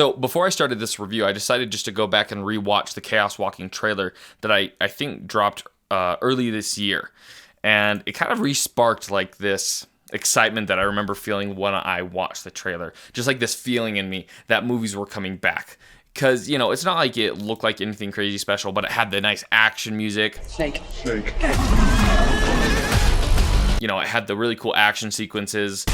So before I started this review, I decided just to go back and rewatch the Chaos Walking trailer that I think dropped early this year. And it kind of re-sparked like this excitement that I remember feeling when I watched the trailer. Just like this feeling in me that movies were coming back. Because, it's not like it looked like anything crazy special, but it had the nice action music. Snake. It had the really cool action sequences.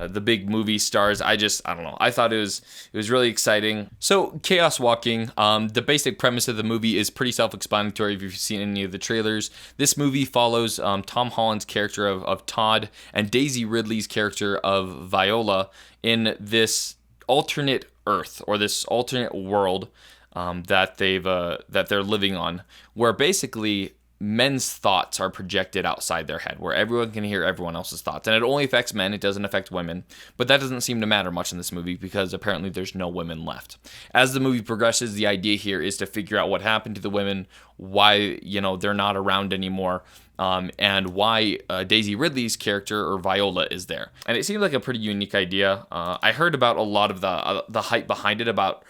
The big movie stars. I don't know. I thought it was really exciting. So Chaos Walking, the basic premise of the movie is pretty self-explanatory if you've seen any of the trailers. This movie follows Tom Holland's character of Todd and Daisy Ridley's character of Viola in this alternate Earth, or this alternate world that they're living on, where basically men's thoughts are projected outside their head, where everyone can hear everyone else's thoughts. And it only affects men, it doesn't affect women. But that doesn't seem to matter much in this movie because apparently there's no women left. As the movie progresses, the idea here is to figure out what happened to the women, why, they're not around anymore, and why Daisy Ridley's character, or Viola, is there. And it seems like a pretty unique idea. I heard about a lot of the hype behind it, about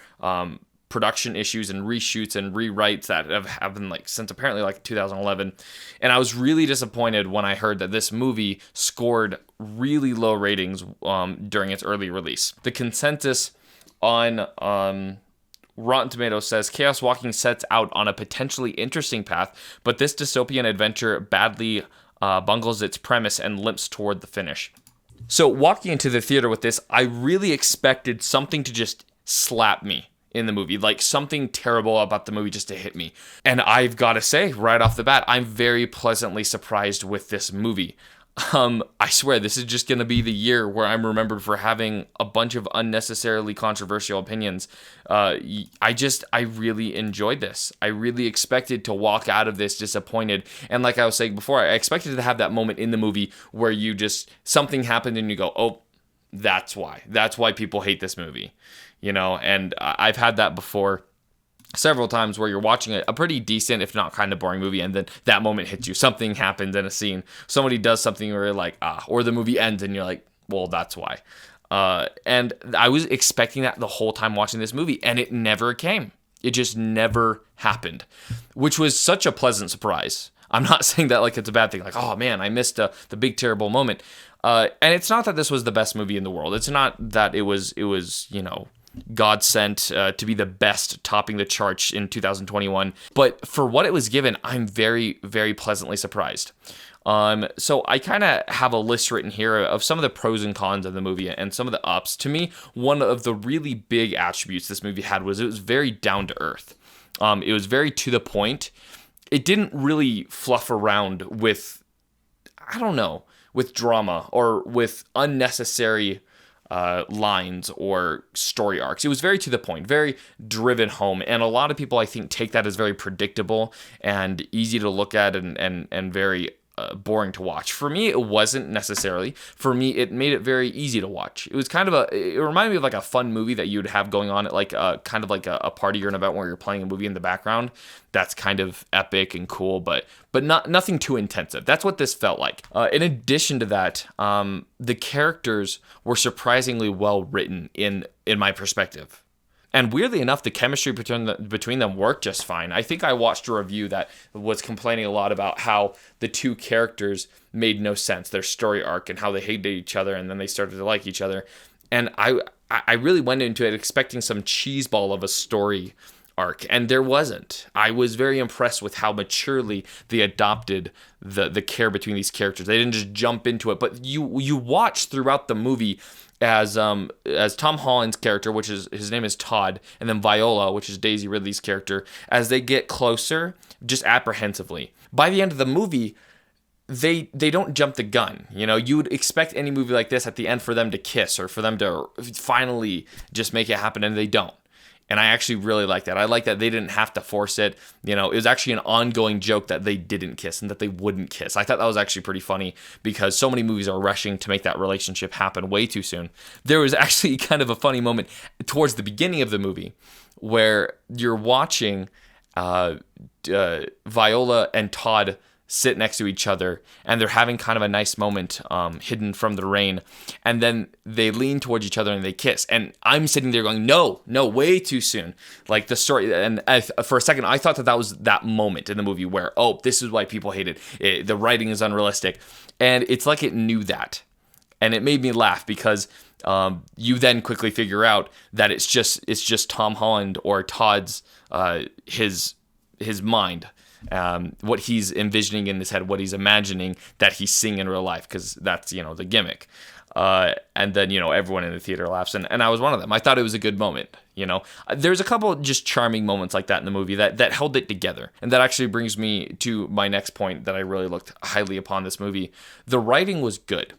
production issues and reshoots and rewrites that have happened since apparently 2011, and I was really disappointed when I heard that this movie scored really low ratings during its early release. The consensus on Rotten Tomatoes says Chaos Walking sets out on a potentially interesting path, but this dystopian adventure badly bungles its premise and limps toward the finish. So walking into the theater with this, I really expected something to just slap me in the movie, like something terrible about the movie just to hit me. And I've got to say, right off the bat, I'm very pleasantly surprised with this movie. I swear, this is just going to be the year where I'm remembered for having a bunch of unnecessarily controversial opinions. I really enjoyed this. I really expected to walk out of this disappointed. And like I was saying before, I expected to have that moment in the movie where something happened and you go, oh, that's why people hate this movie. And I've had that before several times where you're watching a pretty decent, if not kind of boring movie, and then that moment hits you. Something happens in a scene. Somebody does something where you're like, or the movie ends and you're like, well, that's why. And I was expecting that the whole time watching this movie, and it never came. It just never happened, which was such a pleasant surprise. I'm not saying that like it's a bad thing, like, oh man, I missed the big terrible moment. And it's not that this was the best movie in the world. It's not that it was God sent to be the best, topping the charts in 2021. But for what it was given, I'm very, very pleasantly surprised. So I kind of have a list written here of some of the pros and cons of the movie and some of the ups. To me, one of the really big attributes this movie had was it was very down to earth. It was very to the point. It didn't really fluff around with drama or with unnecessary lines or story arcs. It was very to the point, very driven home, and a lot of people, I think, take that as very predictable and easy to look at and very boring to watch. For me, it wasn't necessarily. For me, it made it very easy to watch. It was it reminded me of like a fun movie that you'd have going on at like a party or an event where you're playing a movie in the background. That's kind of epic and cool, but nothing too intensive. That's what this felt like. In addition to that, the characters were surprisingly well written in my perspective. And weirdly enough, the chemistry between them worked just fine. I think I watched a review that was complaining a lot about how the two characters made no sense, their story arc, and how they hated each other, and then they started to like each other. And I really went into it expecting some cheeseball of a story arc, and there wasn't. I was very impressed with how maturely they adopted the care between these characters. They didn't just jump into it, but you watch throughout the movie as Tom Holland's character, which is his name is Todd, and then Viola, which is Daisy Ridley's character, as they get closer, just apprehensively. By the end of the movie, they don't jump the gun. You would expect any movie like this at the end for them to kiss or for them to finally just make it happen, and they don't. And I actually really like that. I like that they didn't have to force it. It was actually an ongoing joke that they didn't kiss and that they wouldn't kiss. I thought that was actually pretty funny because so many movies are rushing to make that relationship happen way too soon. There was actually kind of a funny moment towards the beginning of the movie where you're watching Viola and Todd sit next to each other, and they're having kind of a nice moment hidden from the rain, and then they lean towards each other and they kiss, and I'm sitting there going, no, way too soon. Like the story, and for a second I thought that was that moment in the movie where, oh, this is why people hate it. The writing is unrealistic, and it's like it knew that, and it made me laugh because you then quickly figure out that it's just Tom Holland or Todd's his mind. What he's envisioning in his head, what he's imagining that he's seeing in real life, because that's, the gimmick. And then, everyone in the theater laughs, and I was one of them. I thought it was a good moment, There's a couple just charming moments like that in the movie that held it together. And that actually brings me to my next point that I really looked highly upon this movie. The writing was good.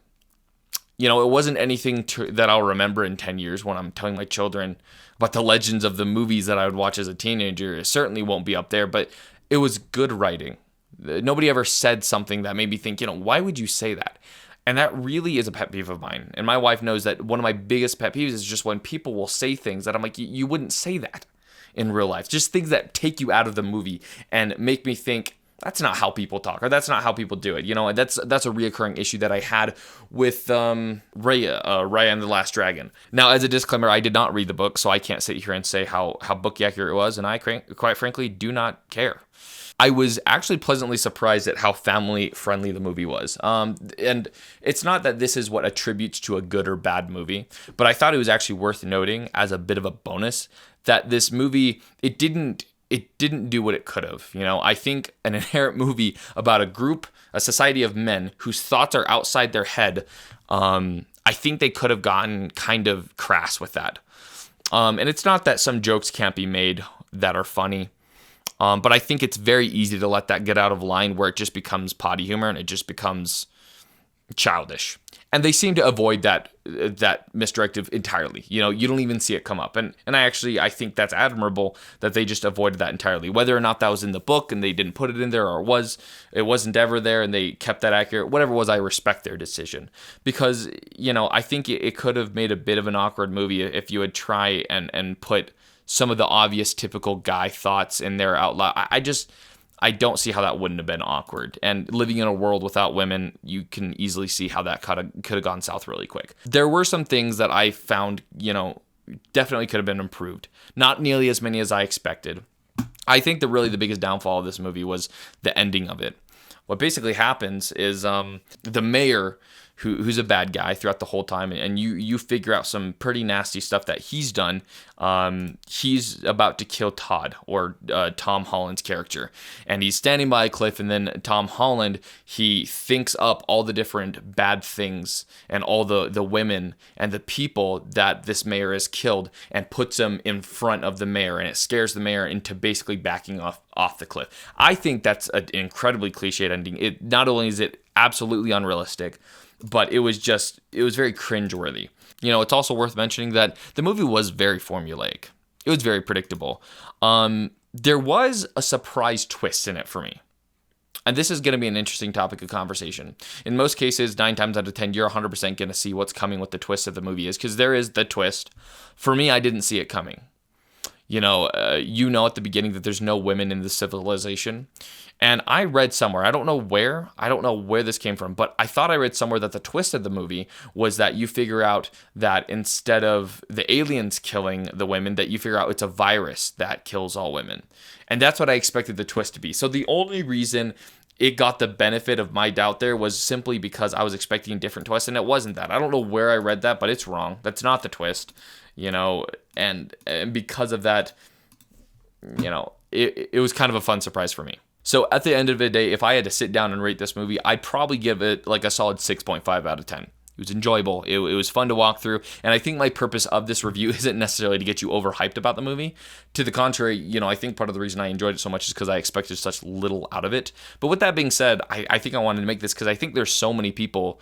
It wasn't anything that I'll remember in 10 years when I'm telling my children about the legends of the movies that I would watch as a teenager. It certainly won't be up there, but it was good writing. Nobody ever said something that made me think, why would you say that? And that really is a pet peeve of mine. And my wife knows that one of my biggest pet peeves is just when people will say things that I'm like, you wouldn't say that in real life. Just things that take you out of the movie and make me think, that's not how people talk, or that's not how people do it. And that's a reoccurring issue that I had with Raya and the Last Dragon. Now, as a disclaimer, I did not read the book, so I can't sit here and say how book accurate it was, and I quite frankly do not care. I was actually pleasantly surprised at how family-friendly the movie was. And it's not that this is what attributes to a good or bad movie, but I thought it was actually worth noting as a bit of a bonus that this movie, it didn't do what it could have. I think an inherent movie about a society of men whose thoughts are outside their head, I think they could have gotten kind of crass with that. And it's not that some jokes can't be made that are funny. But I think it's very easy to let that get out of line where it just becomes potty humor and it just becomes childish. And they seem to avoid that misdirective entirely. You don't even see it come up. And I think that's admirable that they just avoided that entirely. Whether or not that was in the book and they didn't put it in there, or it wasn't ever there and they kept that accurate, whatever it was, I respect their decision. Because, I think it could have made a bit of an awkward movie if you would try and put some of the obvious typical guy thoughts in there out loud. I don't see how that wouldn't have been awkward. And living in a world without women, you can easily see how that could have gone south really quick. There were some things that I found, definitely could have been improved. Not nearly as many as I expected. I think the biggest downfall of this movie was the ending of it. What basically happens is the mayor, who's a bad guy throughout the whole time, and you figure out some pretty nasty stuff that he's done. He's about to kill Todd, or Tom Holland's character, and he's standing by a cliff, and then Tom Holland, he thinks up all the different bad things and all the women and the people that this mayor has killed and puts them in front of the mayor, and it scares the mayor into basically backing off the cliff. I think that's an incredibly cliched ending. It not only is it absolutely unrealistic, but it was very cringeworthy. It's also worth mentioning that the movie was very formulaic. It was very predictable. There was a surprise twist in it for me. And this is going to be an interesting topic of conversation. In most cases, 9 times out of 10, you're 100% going to see what's coming, what the twist of the movie is, because there is the twist. For me, I didn't see it coming. At the beginning that there's no women in the civilization. And I read somewhere, I don't know where this came from, but I thought I read somewhere that the twist of the movie was that you figure out that instead of the aliens killing the women, that you figure out it's a virus that kills all women. And that's what I expected the twist to be. So the only reason it got the benefit of my doubt there was simply because I was expecting a different twist, and it wasn't that. I don't know where I read that, but it's wrong. That's not the twist, and because of that, it was kind of a fun surprise for me. So at the end of the day, if I had to sit down and rate this movie, I'd probably give it like a solid 6.5 out of 10. It was enjoyable. It was fun to walk through. And I think my purpose of this review isn't necessarily to get you overhyped about the movie. To the contrary, I think part of the reason I enjoyed it so much is because I expected such little out of it. But with that being said, I think I wanted to make this because I think there's so many people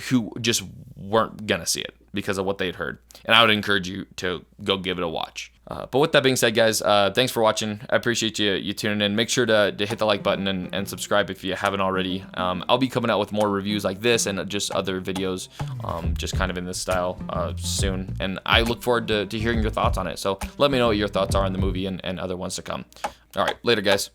who just weren't going to see it because of what they'd heard. And I would encourage you to go give it a watch. But with that being said, guys, thanks for watching. I appreciate you tuning in. Make sure to hit the like button and subscribe if you haven't already. I'll be coming out with more reviews like this and just other videos just kind of in this style soon. And I look forward to hearing your thoughts on it. So let me know what your thoughts are on the movie and other ones to come. All right, later, guys.